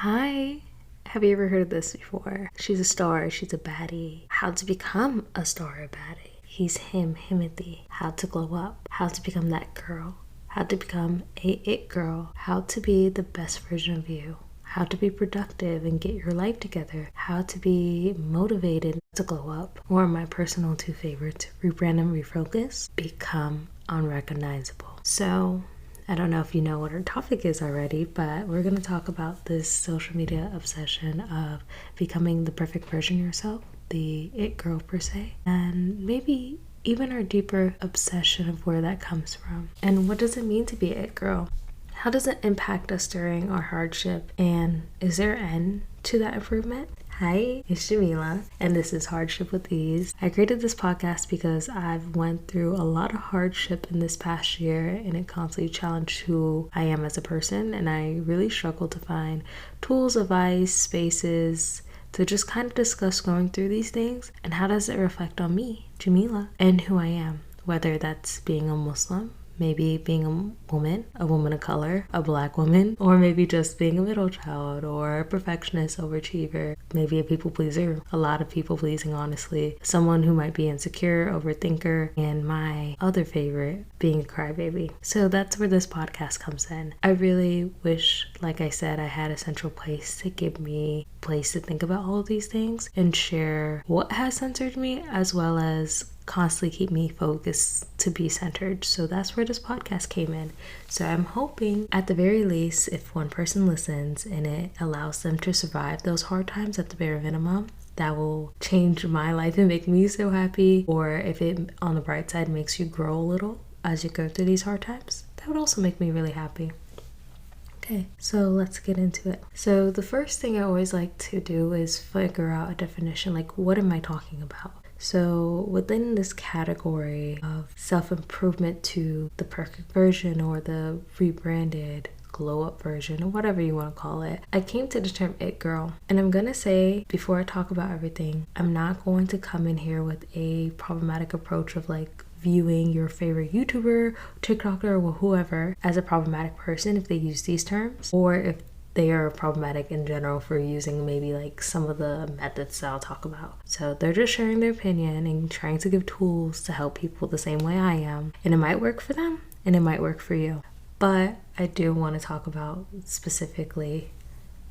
Hi. Have you ever heard of this before? She's a star, she's a baddie. How to become a star or baddie. He's him, Himothy. How to glow up. How to become that girl. How to become a it girl. How to be the best version of you. How to be productive and get your life together. How to be motivated to glow up. Or my personal two favorites, rebrand and refocus. Become unrecognizable. So I don't know if you know what our topic is already, but we're going to talk about this social media obsession of becoming the perfect version of yourself, the it girl per se, and maybe even our deeper obsession of where that comes from. And what does it mean to be an it girl? How does it impact us during our hardship? And is there an end to that improvement? Hi, it's Jamila, and this is Hardship with Ease. I created this podcast because I've went through a lot of hardship in this past year, and it constantly challenged who I am as a person, and I really struggled to find tools, advice, spaces to just kind of discuss going through these things, and how does it reflect on me, Jamila, and who I am, whether that's being a Muslim, maybe being a woman of color, a black woman, or maybe just being a middle child or a perfectionist, overachiever, maybe a people pleaser, a lot of people pleasing, honestly, someone who might be insecure, overthinker, and my other favorite, being a crybaby. So that's where this podcast comes in. I really wish, like I said, I had a central place to give me place to think about all of these things and share what has centered me, as well as constantly keep me focused to be centered. So that's where this podcast came in. So I'm hoping at the very least, if one person listens and it allows them to survive those hard times at the bare minimum, that will change my life and make me so happy. Or if it, on the bright side, makes you grow a little as you go through these hard times, that would also make me really happy. Okay, so let's get into it. So the first thing I always like to do is figure out a definition, like what am I talking about? So within this category of self-improvement to the perfect version or the rebranded glow up version or whatever you want to call it, I came to the term it girl. And I'm gonna say, before I talk about everything, I'm not going to come in here with a problematic approach of like viewing your favorite YouTuber, TikToker, or whoever as a problematic person if they use these terms, or if they are problematic in general for using maybe like some of the methods that I'll talk about. So they're just sharing their opinion and trying to give tools to help people the same way I am. And it might work for them and it might work for you. But I do want to talk about specifically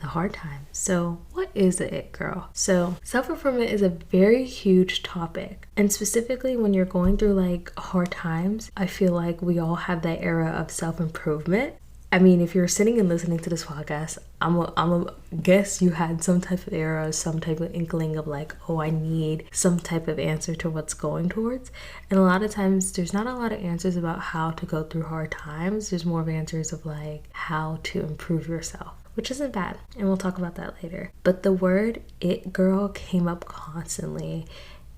the hard times. So what is the it girl? So self-improvement is a very huge topic. And specifically when you're going through like hard times, I feel like we all have that era of self-improvement. I mean, if you're sitting and listening to this podcast, I'm a guess you had some type of era, some type of inkling of like, oh, I need some type of answer to what's going towards. And a lot of times there's not a lot of answers about how to go through hard times. There's more of answers of like how to improve yourself, which isn't bad. And we'll talk about that later. But the word it girl came up constantly,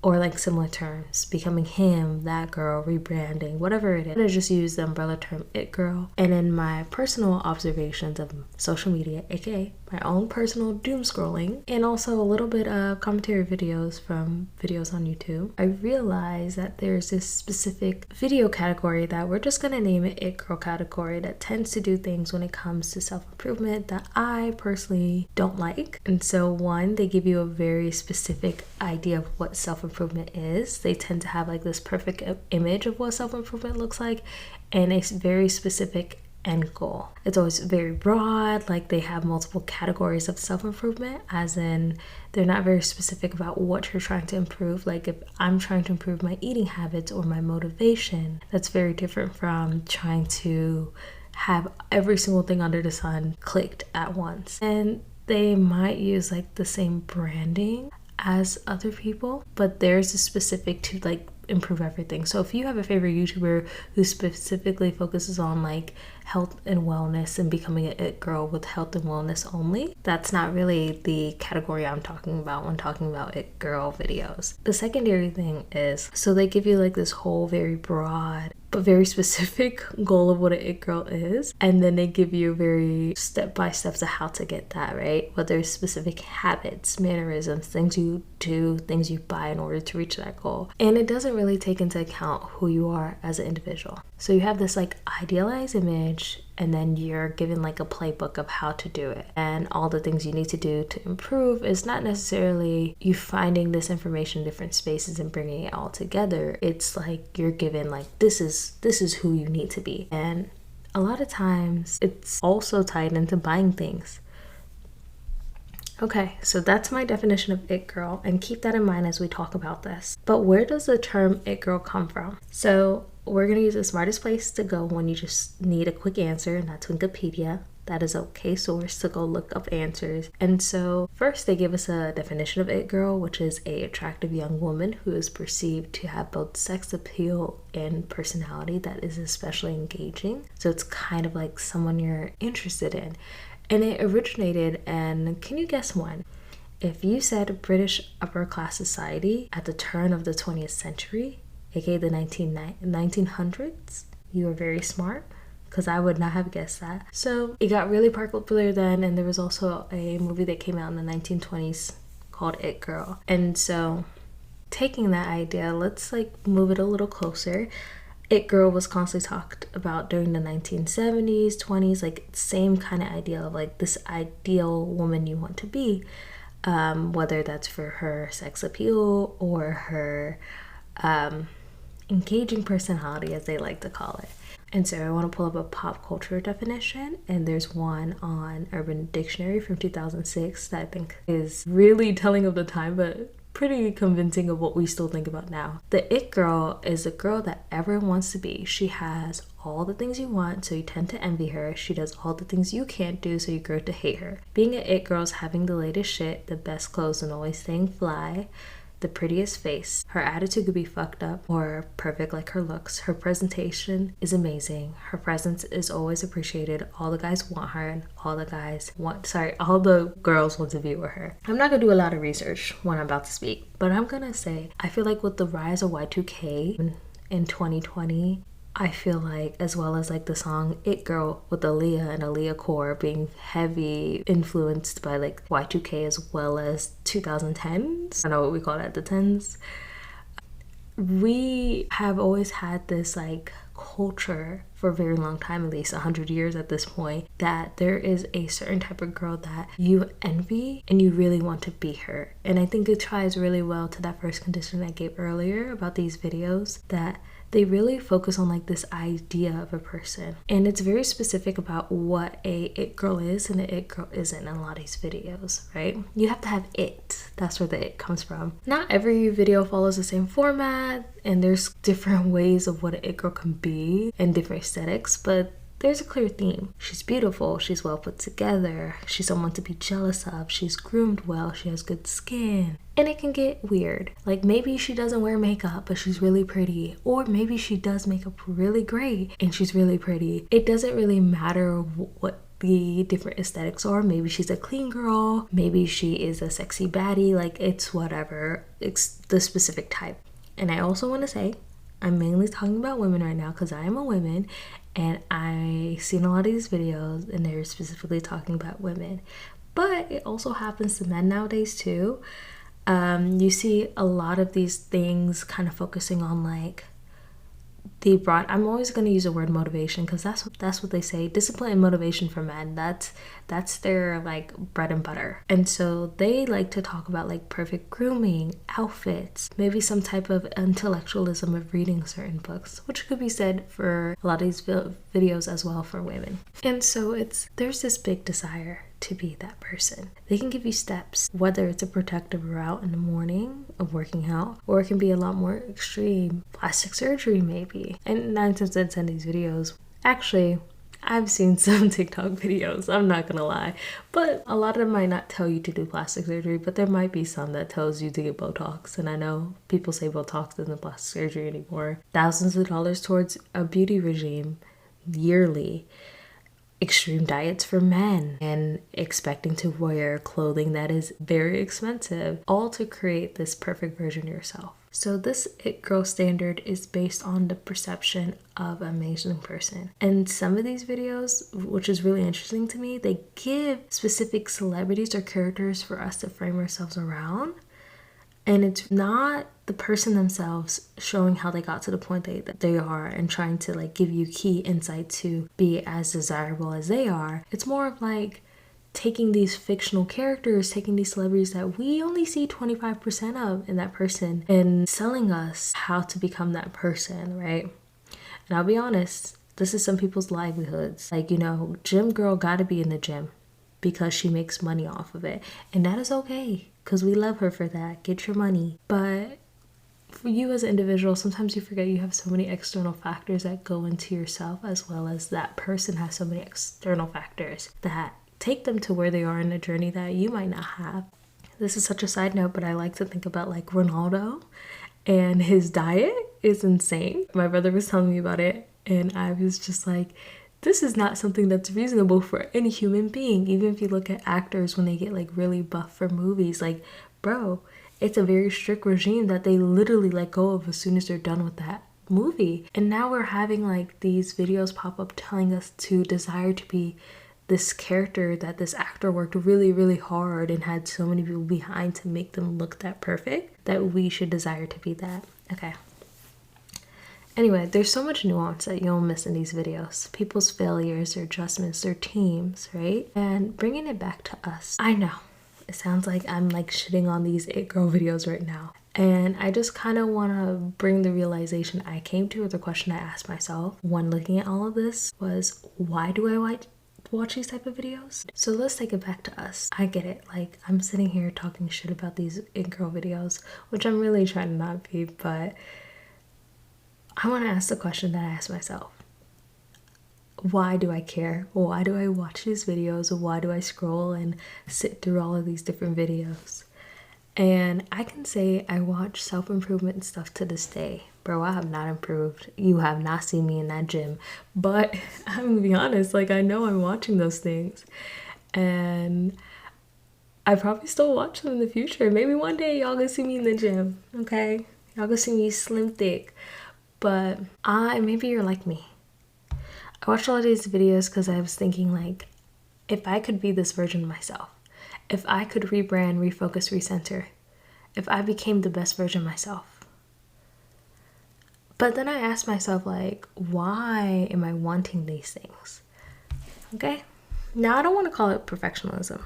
or like similar terms, becoming him, that girl, rebranding, whatever it is. I just use the umbrella term it girl. And in my personal observations of social media, aka my own personal doom scrolling, and also a little bit of commentary videos from videos on YouTube, I realized that there's this specific video category that we're just gonna name it girl category that tends to do things when it comes to self-improvement that I personally don't like. And so one, they give you a very specific idea of what self-improvement is. They tend to have like this perfect image of what self-improvement looks like and a very specific end goal. It's always very broad, like they have multiple categories of self-improvement, as in they're not very specific about what you're trying to improve. Like if I'm trying to improve my eating habits or my motivation, that's very different from trying to have every single thing under the sun clicked at once. And they might use like the same branding as other people, but theirs is specific to like improve everything. So if you have a favorite YouTuber who specifically focuses on like health and wellness and becoming an it girl with health and wellness only, that's not really the category I'm talking about when talking about it girl videos. The secondary thing is, so they give you like this whole very broad but very specific goal of what an it girl is, and then they give you very step-by-steps of how to get that, right? Whether it's specific habits, mannerisms, things you do, things you buy in order to reach that goal. And it doesn't really take into account who you are as an individual. So you have this like idealized image image, and then you're given like a playbook of how to do it and all the things you need to do to improve. It's not necessarily you finding this information in different spaces and bringing it all together. It's like you're given like this is who you need to be. And a lot of times it's also tied into buying things. Okay, so that's my definition of it girl, and keep that in mind as we talk about this. But where does the term it girl come from? So we're going to use the smartest place to go when you just need a quick answer, and that's Wikipedia. That is okay source to go look up answers. And so first they give us a definition of it girl, which is a attractive young woman who is perceived to have both sex appeal and personality that is especially engaging. So it's kind of like someone you're interested in. And it originated, and can you guess when? If you said British upper class society at the turn of the 20th century, aka the 1900s, you were very smart, because I would not have guessed that. So it got really popular then, and there was also a movie that came out in the 1920s called It Girl. And so taking that idea, let's like move it a little closer. It girl was constantly talked about during the 1970s, 20s, like same kind of idea of like this ideal woman you want to be, whether that's for her sex appeal or her engaging personality, as they like to call it. And so I want to pull up a pop culture definition, and there's one on Urban Dictionary from 2006 that I think is really telling of the time, but pretty convincing of what we still think about now. The it girl is a girl that everyone wants to be. She has all the things you want, so you tend to envy her. She does all the things you can't do, so you grow to hate her. Being an it girl is having the latest shit, the best clothes, and always staying fly, the prettiest face. Her attitude could be fucked up or perfect like her looks. Her presentation is amazing. Her presence is always appreciated. All the guys want her, and all the girls want to be with her. I'm not gonna do a lot of research when I'm about to speak, but I'm gonna say I feel like with the rise of Y2K in 2020, I feel like, as well as like the song It Girl with Aaliyah and Aaliyah Core being heavy influenced by like Y2K as well as 2010s. I know what we call that, the 10s. We have always had this like culture for a very long time, at least 100 years at this point, that there is a certain type of girl that you envy and you really want to be her. And I think it ties really well to that first condition I gave earlier about these videos, that they really focus on like this idea of a person, and it's very specific about what a it girl is and an it girl isn't in a lot of these videos, right? You have to have it. That's where the it comes from. Not every video follows the same format, and there's different ways of what an it girl can be and different aesthetics, but there's a clear theme. She's beautiful, she's well put together, she's someone to be jealous of, she's groomed well, she has good skin. And it can get weird. Like maybe she doesn't wear makeup, but she's really pretty. Or maybe she does makeup really great and she's really pretty. It doesn't really matter what the different aesthetics are. Maybe she's a clean girl, maybe she is a sexy baddie, like it's whatever. It's the specific type. And I also want to say, I'm mainly talking about women right now because I am a woman, and I've seen a lot of these videos and they're specifically talking about women. But it also happens to men nowadays too. You see a lot of these things kind of focusing on like I'm always going to use the word motivation because that's what they say. Discipline and motivation for men, that's their like bread and butter. And so they like to talk about like perfect grooming, outfits, maybe some type of intellectualism of reading certain books, which could be said for a lot of these videos as well for women. And so there's this big desire to be that person. They can give you steps, whether it's a protective route in the morning of working out, or it can be a lot more extreme, plastic surgery maybe. And 9 times out of 10 these videos, actually, I've seen some TikTok videos, I'm not gonna lie, but a lot of them might not tell you to do plastic surgery, but there might be some that tells you to get Botox. And I know people say Botox isn't plastic surgery anymore. Thousands of dollars towards a beauty regime yearly. Extreme diets for men, and expecting to wear clothing that is very expensive, all to create this perfect version of yourself. So this it girl standard is based on the perception of an amazing person. And some of these videos, which is really interesting to me, they give specific celebrities or characters for us to frame ourselves around. And it's not the person themselves showing how they got to the point that they are and trying to like give you key insight to be as desirable as they are. It's more of like taking these fictional characters, taking these celebrities that we only see 25% of in that person and selling us how to become that person, right? And I'll be honest, this is some people's livelihoods. Like, you know, gym girl gotta be in the gym because she makes money off of it. And that is okay because we love her for that. Get your money. But for you as an individual, sometimes you forget you have so many external factors that go into yourself, as well as that person has so many external factors that take them to where they are in a journey that you might not have. This is such a side note, but I like to think about like Ronaldo, and his diet is insane. My brother was telling me about it and I was just like, this is not something that's reasonable for any human being. Even if you look at actors when they get like really buff for movies, like, bro, it's a very strict regime that they literally let go of as soon as they're done with that movie. And now we're having like these videos pop up telling us to desire to be this character that this actor worked really, really hard and had so many people behind to make them look that perfect, that we should desire to be that. Okay. Anyway, there's so much nuance that you'll miss in these videos. People's failures, their adjustments, their teams, right? And bringing it back to us. I know, it sounds like I'm like shitting on these It Girl videos right now. And I just kind of want to bring the realization I came to, or the question I asked myself when looking at all of this was, why do I watch these type of videos? So let's take it back to us. I get it, like I'm sitting here talking shit about these It Girl videos, which I'm really trying to not be, but I want to ask the question that I asked myself. Why do I care? Why do I watch these videos? Why do I scroll and sit through all of these different videos? And I can say I watch self-improvement stuff to this day. Bro, I have not improved. You have not seen me in that gym. But I'm gonna be honest, like I know I'm watching those things. And I probably still watch them in the future. Maybe one day y'all gonna see me in the gym, okay? Y'all gonna see me slim thick. But maybe you're like me. I watched all of these videos because I was thinking like, if I could be this version of myself, if I could rebrand, refocus, recenter, if I became the best version of myself. But then I asked myself like, why am I wanting these things? Okay, now I don't want to call it perfectionism,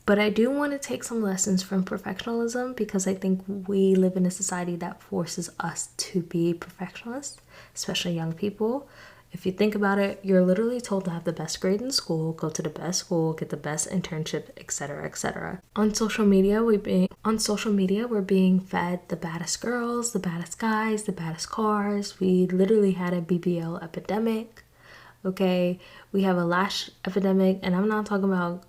but I do want to take some lessons from perfectionism because I think we live in a society that forces us to be perfectionists, especially young people. If you think about it, you're literally told to have the best grade in school, go to the best school, get the best internship, etc., etc. On social media, we're being fed the baddest girls, the baddest guys, the baddest cars. We literally had a BBL epidemic. Okay, we have a lash epidemic, and I'm not talking about,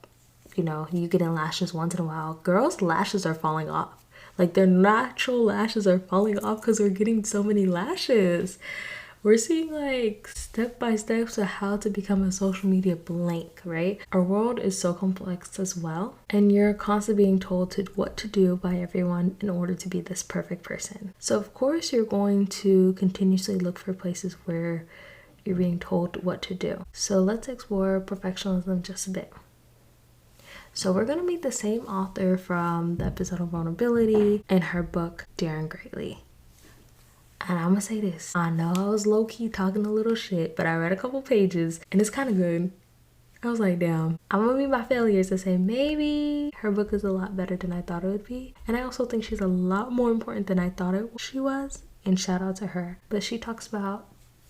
you know, you getting lashes once in a while. Girls' lashes are falling off. Like their natural lashes are falling off because we're getting so many lashes. We're seeing like step-by-steps of how to become a social media blank, right? Our world is so complex as well. And you're constantly being told what to do by everyone in order to be this perfect person. So of course you're going to continuously look for places where you're being told what to do. So let's explore perfectionism just a bit. So we're going to meet the same author from the episode of Vulnerability in her book, Daring Greatly. And I'm gonna say this, I know I was low-key talking a little shit, but I read a couple pages and it's kind of good. I was like, damn, I'm gonna meet my failures to say maybe her book is a lot better than I thought it would be. And I also think she's a lot more important than I thought she was, and shout out to her. But she talks about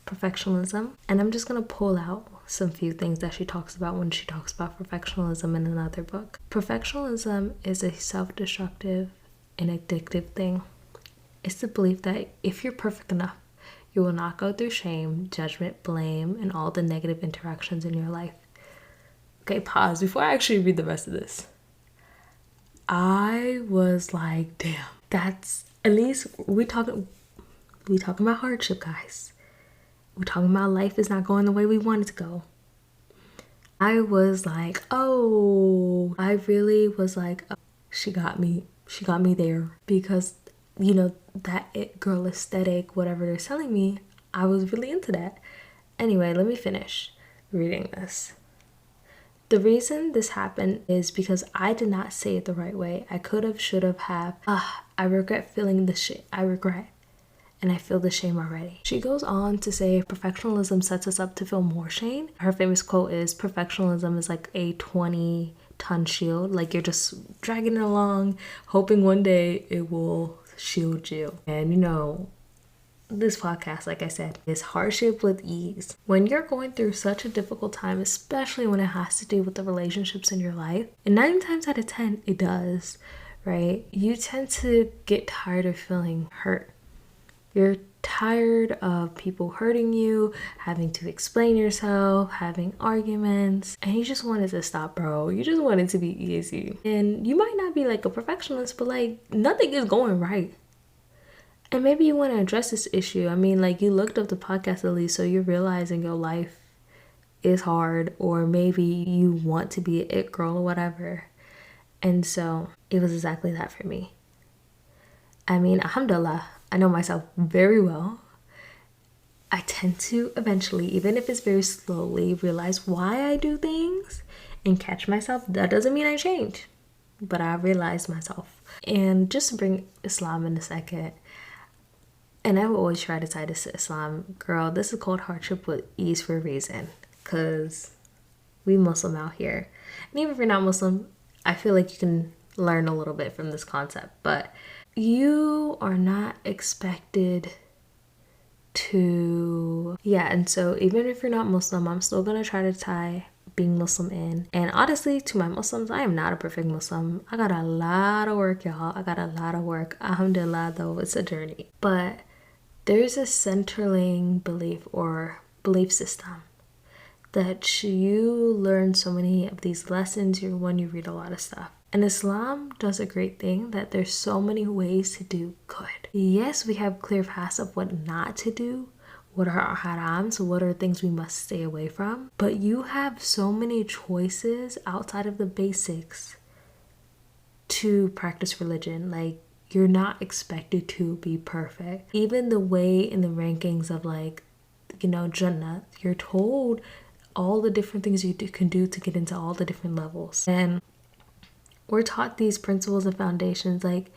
perfectionism, and I'm just gonna pull out some few things that she talks about when she talks about perfectionism in another book. Perfectionism is a self-destructive and addictive thing. It's the belief that if you're perfect enough, you will not go through shame, judgment, blame, and all the negative interactions in your life. Okay, pause before I actually read the rest of this. I was like, damn, that's, at least we talking about hardship, guys. We're talking about life is not going the way we want it to go. I was like, oh, I really was like, oh, she got me there, because you know, that it girl aesthetic, whatever they're selling me, I was really into that. Anyway, let me finish reading this. The reason this happened is because I did not say it the right way. I could have, should have, I regret feeling the shit. I regret. And I feel the shame already. She goes on to say perfectionism sets us up to feel more shame. Her famous quote is, perfectionism is like a 20-ton shield. Like you're just dragging it along, hoping one day it will shield you. And you know, this podcast, like I said, is hardship with ease. When you're going through such a difficult time, especially when it has to do with the relationships in your life, and 9 times out of 10, it does, right? You tend to get tired of feeling hurt. You're tired of people hurting you, having to explain yourself, having arguments, and you just want it to stop, bro. You just want it to be easy. And you might not be like a perfectionist, but like nothing is going right. And maybe you want to address this issue. I mean, like you looked up the podcast at least, so you're realizing your life is hard, or maybe you want to be an it girl or whatever. And so it was exactly that for me. I mean, alhamdulillah, I know myself very well. I tend to eventually, even if it's very slowly, realize why I do things and catch myself. That doesn't mean I change, but I realize myself. And just to bring Islam in a second, and I will always try to tie this to Islam, girl, this is called hardship with ease for a reason, because we Muslim out here. And even if you're not Muslim, I feel like you can learn a little bit from this concept, but you are not expected to, and so even if you're not Muslim, I'm still gonna try to tie being Muslim in. And honestly, to my Muslims, I am not a perfect Muslim. I got a lot of work, y'all. I got a lot of work. Alhamdulillah, though, it's a journey. But there's a centerling belief or belief system that you learn so many of these lessons when you read a lot of stuff. And Islam does a great thing that there's so many ways to do good. Yes, we have clear paths of what not to do, what are our harams, what are things we must stay away from. But you have so many choices outside of the basics to practice religion. Like, you're not expected to be perfect. Even the way in the rankings of like, you know, Jannah, you're told all the different things you can do to get into all the different levels. And we're taught these principles and foundations, like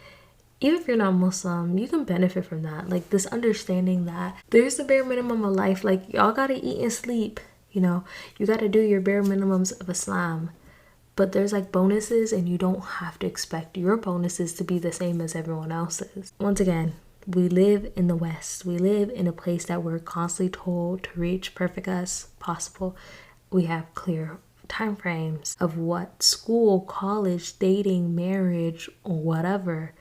even if you're not Muslim, you can benefit from that. Like this understanding that there's the bare minimum of life. Like y'all gotta eat and sleep, you know, you gotta do your bare minimums of Islam. But there's like bonuses, and you don't have to expect your bonuses to be the same as everyone else's. Once again, we live in the West. We live in a place that we're constantly told to reach perfect as possible. We have clear time frames of what school, college, dating, marriage, or whatever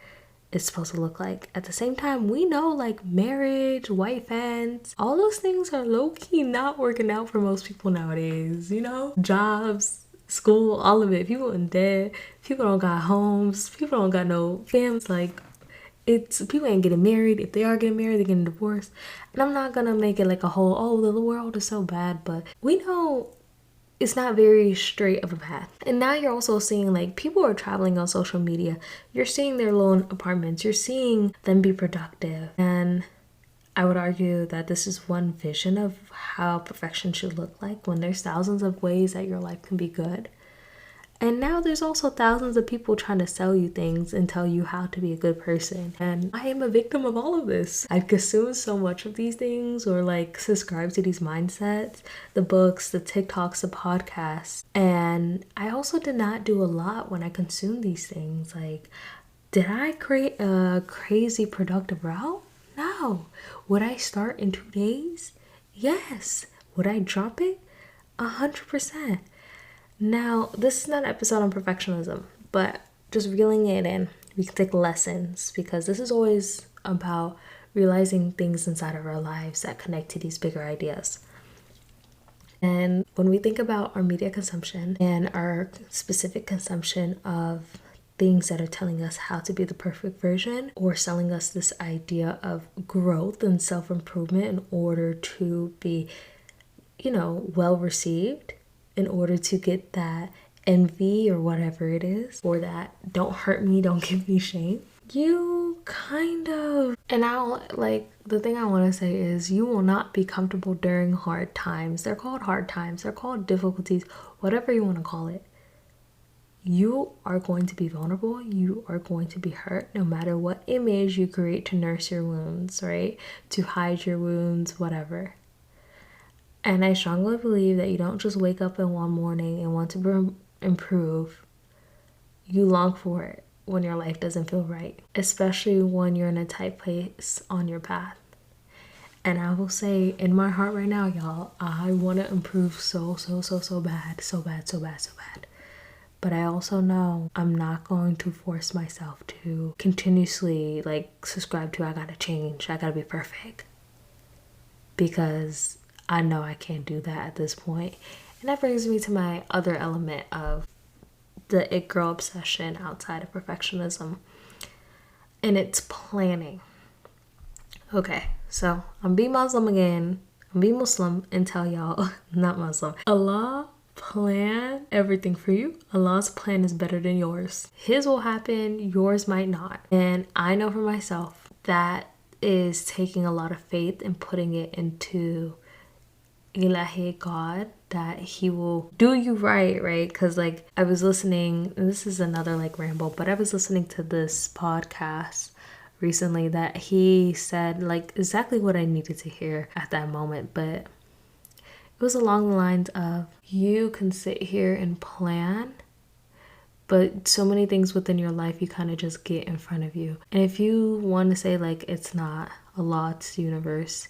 is supposed to look like. At the same time, we know like marriage, white fans, all those things are low-key not working out for most people nowadays, you know? Jobs, school, all of it. People in debt, people don't got homes, people don't got no families. Like, it's people ain't getting married. If they are getting married, they're getting divorced. And I'm not gonna make it like a whole, oh, the world is so bad, but we know it's not very straight of a path. And now you're also seeing like people are traveling on social media. You're seeing their lone apartments. You're seeing them be productive. And I would argue that this is one vision of how perfection should look like, when there's thousands of ways that your life can be good. And now there's also thousands of people trying to sell you things and tell you how to be a good person. And I am a victim of all of this. I've consumed so much of these things, or like subscribed to these mindsets, the books, the TikToks, the podcasts. And I also did not do a lot when I consumed these things. Like, did I create a crazy productive route? No. Would I start in 2 days? Yes. Would I drop it? 100%. Now, this is not an episode on perfectionism, but just reeling it in, we can take lessons, because this is always about realizing things inside of our lives that connect to these bigger ideas. And when we think about our media consumption and our specific consumption of things that are telling us how to be the perfect version, or selling us this idea of growth and self-improvement in order to be, you know, well received, in order to get that envy or whatever it is, or that don't hurt me, don't give me shame, you kind of, and the thing I want to say is, you will not be comfortable during hard times. They're called hard times, they're called difficulties, whatever you want to call it. You are going to be vulnerable. You are going to be hurt no matter what image you create to nurse your wounds, right? To hide your wounds, whatever. And I strongly believe that you don't just wake up in one morning and want to improve. You long for it when your life doesn't feel right, especially when you're in a tight place on your path. And I will say in my heart right now, y'all, I want to improve so bad, so bad. But I also know I'm not going to force myself to continuously like subscribe to I gotta change, I gotta be perfect. Because I know I can't do that at this point. And that brings me to my other element of the it girl obsession outside of perfectionism. And it's planning. Okay, so I'm being Muslim again. I'm being Muslim and tell y'all, not Muslim. Allah plan everything for you. Allah's plan is better than yours. His will happen, yours might not. And I know for myself that is taking a lot of faith and putting it into Ilahi, God, that he will do you right? Because like I was listening, and this is another like ramble, but I was listening to this podcast recently that he said like exactly what I needed to hear at that moment, but it was along the lines of you can sit here and plan, but so many things within your life you kind of just get in front of you. And if you want to say like it's not Allah, it's the universe,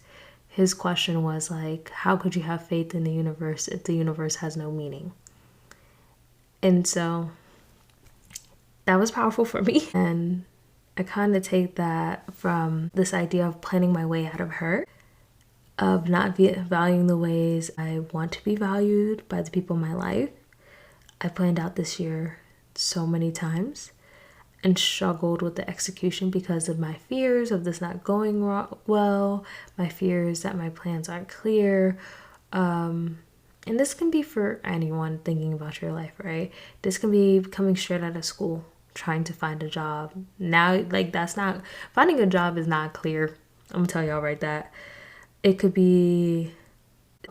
his question was like, how could you have faith in the universe if the universe has no meaning? And so that was powerful for me. And I kind of take that from this idea of planning my way out of hurt, of not valuing the ways I want to be valued by the people in my life. I planned out this year so many times and struggled with the execution because of my fears of this not going well, my fears that my plans aren't clear. And this can be for anyone thinking about your life, right? This can be coming straight out of school, trying to find a job. Now, like that's not, finding a job is not clear. I'm gonna tell y'all right that. It could be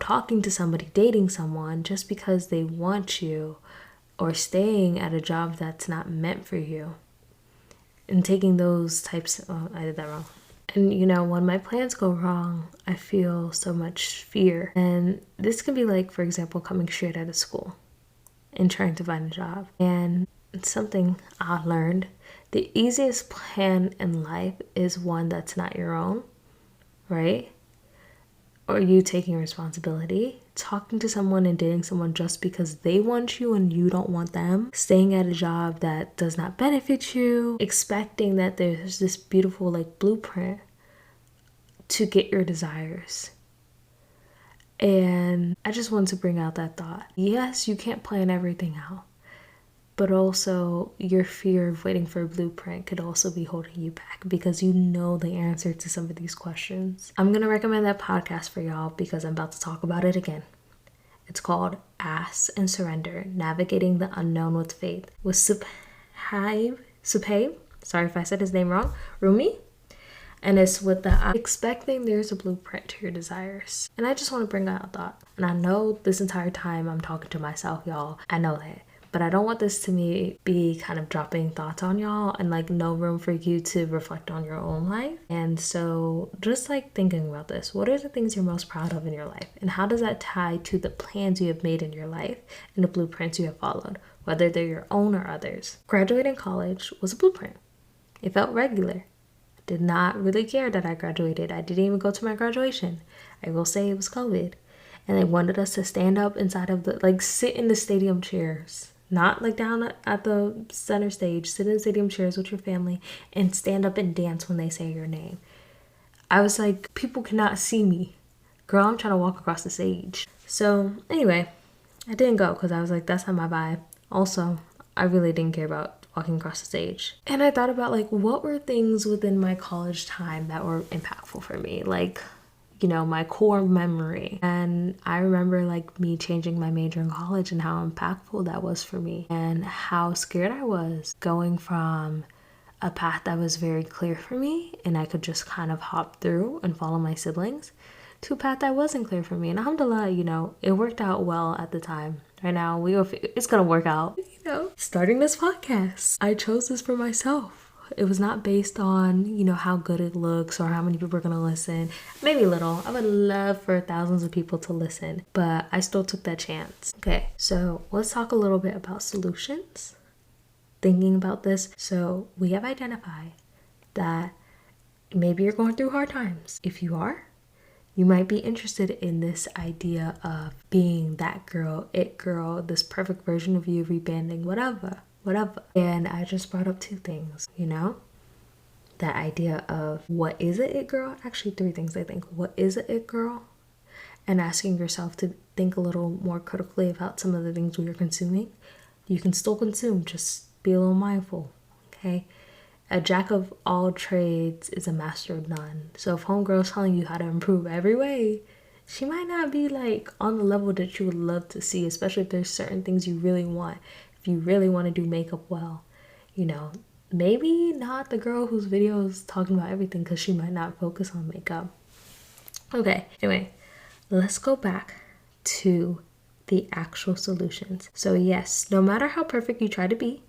talking to somebody, dating someone just because they want you, or staying at a job that's not meant for you. And taking those types, oh, I did that wrong. And you know, when my plans go wrong, I feel so much fear. And this can be like, for example, coming straight out of school and trying to find a job. And it's something I learned. The easiest plan in life is one that's not your own, right? Or you taking responsibility, talking to someone and dating someone just because they want you and you don't want them, staying at a job that does not benefit you, expecting that there's this beautiful like blueprint to get your desires. And I just want to bring out that thought. Yes, you can't plan everything out, but also your fear of waiting for a blueprint could also be holding you back because you know the answer to some of these questions. I'm going to recommend that podcast for y'all because I'm about to talk about it again. It's called Ask and Surrender, Navigating the Unknown with Faith, with Subhaib, sorry if I said his name wrong, Rumi. And it's with the expecting there's a blueprint to your desires. And I just want to bring out a thought. And I know this entire time I'm talking to myself, y'all. I know that. But I don't want this to be kind of dropping thoughts on y'all and like no room for you to reflect on your own life. And so just like thinking about this, what are the things you're most proud of in your life? And how does that tie to the plans you have made in your life and the blueprints you have followed, whether they're your own or others? Graduating college was a blueprint. It felt regular. Did not really care that I graduated. I didn't even go to my graduation. I will say it was COVID. And they wanted us to stand up inside of the, like sit in the stadium chairs. Not like down at the center stage, sit in the stadium chairs with your family and stand up and dance when they say your name. I was like, people cannot see me. Girl, I'm trying to walk across the stage. So anyway, I didn't go because I was like, that's not my vibe. Also, I really didn't care about walking across the stage. And I thought about like, what were things within my college time that were impactful for me? Like, you know, my core memory. And I remember like me changing my major in college and how impactful that was for me and how scared I was going from a path that was very clear for me and I could just kind of hop through and follow my siblings to a path that wasn't clear for me. And alhamdulillah, you know, it worked out well at the time. Right now, it's gonna work out. You know, starting this podcast. I chose this for myself. It was not based on, you know, how good it looks or how many people are gonna listen. Maybe little. I would love for thousands of people to listen, but I still took that chance. Okay, so let's talk a little bit about solutions. Thinking about this, so we have identified that maybe you're going through hard times. If you are, you might be interested in this idea of being that girl, it girl, this perfect version of you, rebranding, whatever. And I just brought up 2 things, you know? That idea of what is it girl? Actually 3 things I think. What is it girl? And asking yourself to think a little more critically about some of the things we are consuming. You can still consume, just be a little mindful, okay? A jack of all trades is a master of none. So if homegirl's telling you how to improve every way, she might not be like on the level that you would love to see, especially if there's certain things you really want. If you really want to do makeup well, you know, maybe not the girl whose video is talking about everything because she might not focus on makeup. Okay, anyway, let's go back to the actual solutions. So yes, no matter how perfect you try to be,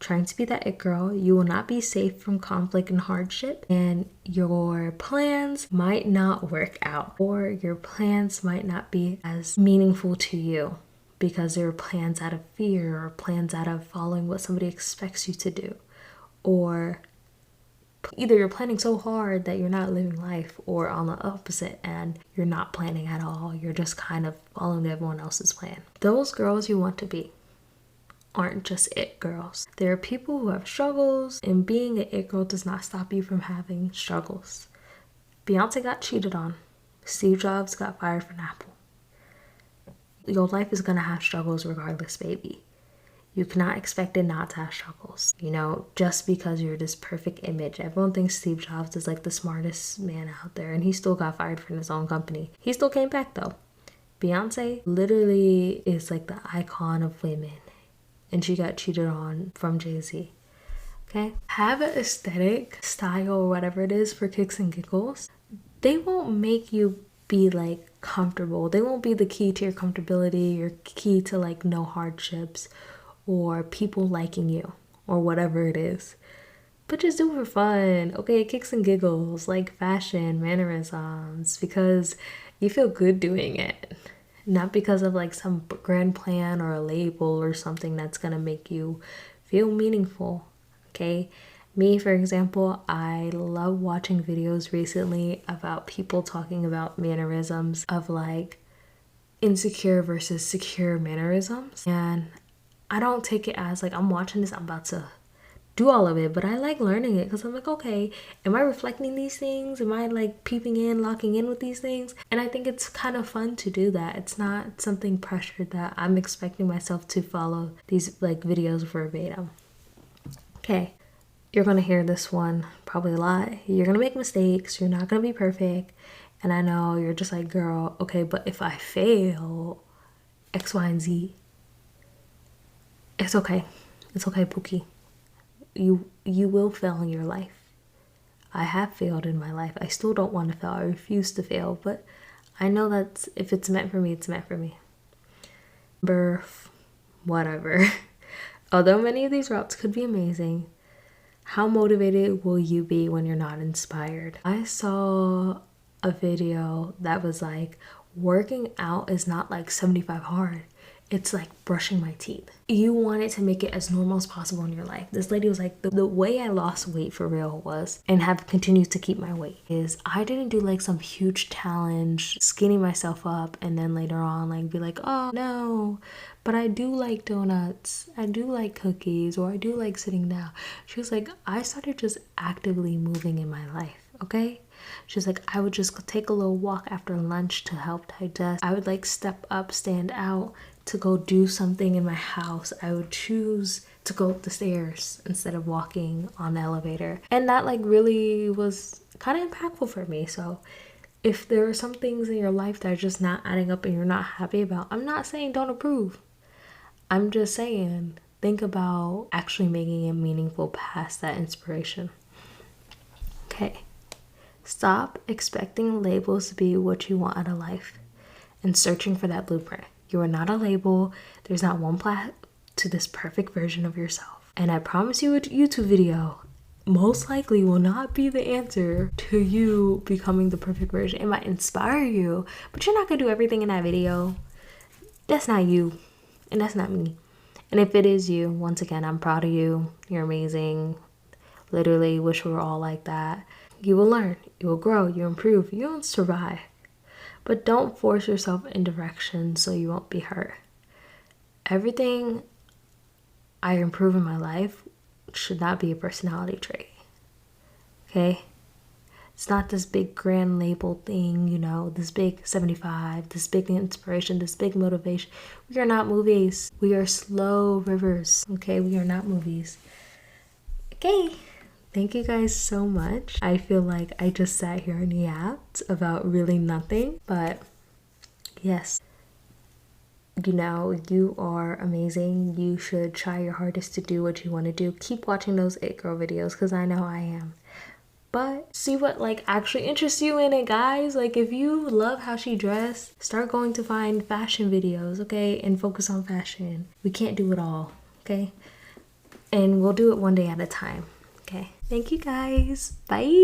trying to be that it girl, you will not be safe from conflict and hardship, and your plans might not work out, or your plans might not be as meaningful to you because they're plans out of fear or plans out of following what somebody expects you to do, or either you're planning so hard that you're not living life, or on the opposite end, you're not planning at all. You're just kind of following everyone else's plan. Those girls you want to be aren't just it girls. There are people who have struggles, and being an it girl does not stop you from having struggles. Beyonce got cheated on. Steve Jobs got fired from Apple. Your life is gonna have struggles regardless, baby. You cannot expect it not to have struggles, you know, just because you're this perfect image. Everyone thinks Steve Jobs is like the smartest man out there, and he still got fired from his own company. He still came back though. Beyonce literally is like the icon of women, and she got cheated on from Jay-Z. Okay? Have an aesthetic, style, or whatever it is for kicks and giggles. They won't make you be like comfortable. They won't be the key to your comfortability, your key to like no hardships or people liking you or whatever it is. But just do it for fun. Okay, kicks and giggles, like fashion, mannerisms, because you feel good doing it. Not because of like some grand plan or a label or something that's gonna make you feel meaningful, okay? Me, for example, I love watching videos recently about people talking about mannerisms of like insecure versus secure mannerisms. And I don't take it as like I'm watching this, I'm about to do all of it, but I like learning it because I'm like, okay, am I reflecting these things? Am I like peeping in, locking in with these things? And I think it's kind of fun to do that. It's not something pressured that I'm expecting myself to follow these like videos verbatim. Okay, you're gonna hear this one probably a lot. You're gonna make mistakes. You're not gonna be perfect. And I know you're just like, girl, okay, but if I fail X, Y, and Z, it's okay. It's okay, Pookie. You will fail in your life. I have failed in my life. I still don't want to fail. I refuse to fail, but I know that if it's meant for me, it's meant for me. Birth, whatever. Although many of these routes could be amazing, how motivated will you be when you're not inspired? I saw a video that was like, working out is not like 75 hard. It's like brushing my teeth. You wanted to make it as normal as possible in your life. This lady was like, the way I lost weight for real was, and have continued to keep my weight, is I didn't do like some huge challenge, skinny myself up, and then later on like be like, oh no, but I do like donuts, I do like cookies, or I do like sitting down. She was like, I started just actively moving in my life, okay? She's like, I would just take a little walk after lunch to help digest. I would like step up, stand out to go do something in my house. I would choose to go up the stairs instead of walking on the elevator. And that like really was kind of impactful for me. So if there are some things in your life that are just not adding up and you're not happy about, I'm not saying don't approve. I'm just saying think about actually making it meaningful past that inspiration. Okay. Stop expecting labels to be what you want out of life and searching for that blueprint. You are not a label. There's not one to this perfect version of yourself. And I promise you, a YouTube video most likely will not be the answer to you becoming the perfect version. It might inspire you, but you're not gonna do everything in that video. That's not you, and that's not me. And if it is you, once again, I'm proud of you. You're amazing. Literally wish we were all like that. You will learn, you will grow, you improve, you'll survive. But don't force yourself in direction so you won't be hurt. Everything I improve in my life should not be a personality trait. Okay? It's not this big grand label thing, you know, this big 75, this big inspiration, this big motivation. We are not movies. We are slow rivers. Okay? We are not movies. Okay. Thank you guys so much. I feel like I just sat here and yapped about really nothing, but yes. You know, you are amazing. You should try your hardest to do what you want to do. Keep watching those It Girl videos because I know I am. But see what like actually interests you in it, guys. Like if you love how she dressed, start going to find fashion videos, okay? And focus on fashion. We can't do it all, okay? And we'll do it one day at a time, okay? Thank you guys. Bye.